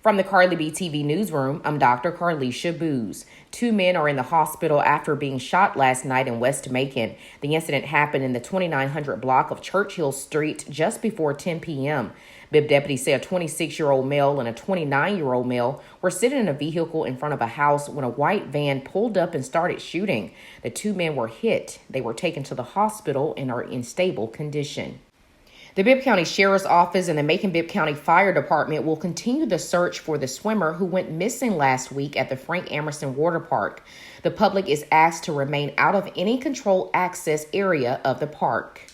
From the KBTV newsroom, I'm Dr. Carlisha Booz. Two men are in the hospital after being shot last night in West Macon. The incident happened in the 2900 block of Churchill Street just before 10 p.m. Bibb deputies say a 26-year-old male and a 29-year-old male were sitting in a vehicle in front of a house when a white van pulled up and started shooting. The two men were hit. They were taken to the hospital and are in stable condition. The Bibb County Sheriff's Office and the Macon-Bibb County Fire Department will continue the search for the swimmer who went missing last week at the Frank Amerson Water Park. The public is asked to remain out of any controlled access area of the park.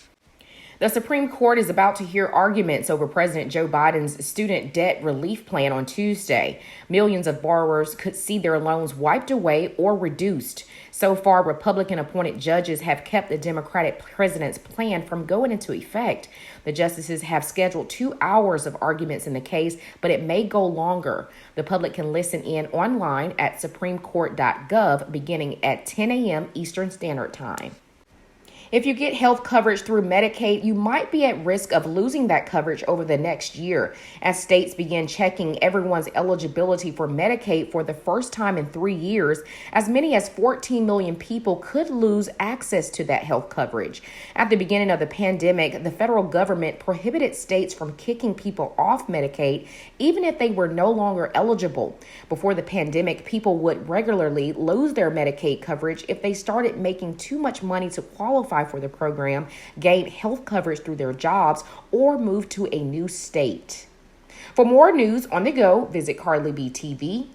The Supreme Court is about to hear arguments over President Joe Biden's student debt relief plan on Tuesday. Millions of borrowers could see their loans wiped away or reduced. So far, Republican-appointed judges have kept the Democratic president's plan from going into effect. The justices have scheduled 2 hours of arguments in the case, but it may go longer. The public can listen in online at supremecourt.gov beginning at 10 a.m. Eastern Standard Time. If you get health coverage through Medicaid, you might be at risk of losing that coverage over the next year. As states begin checking everyone's eligibility for Medicaid for the first time in 3 years, as many as 14 million people could lose access to that health coverage. At the beginning of the pandemic, the federal government prohibited states from kicking people off Medicaid, even if they were no longer eligible. Before the pandemic, people would regularly lose their Medicaid coverage if they started making too much money to qualify for the program, gained health coverage through their jobs, or moved to a new state. For more news on the go, visit KBTV.com.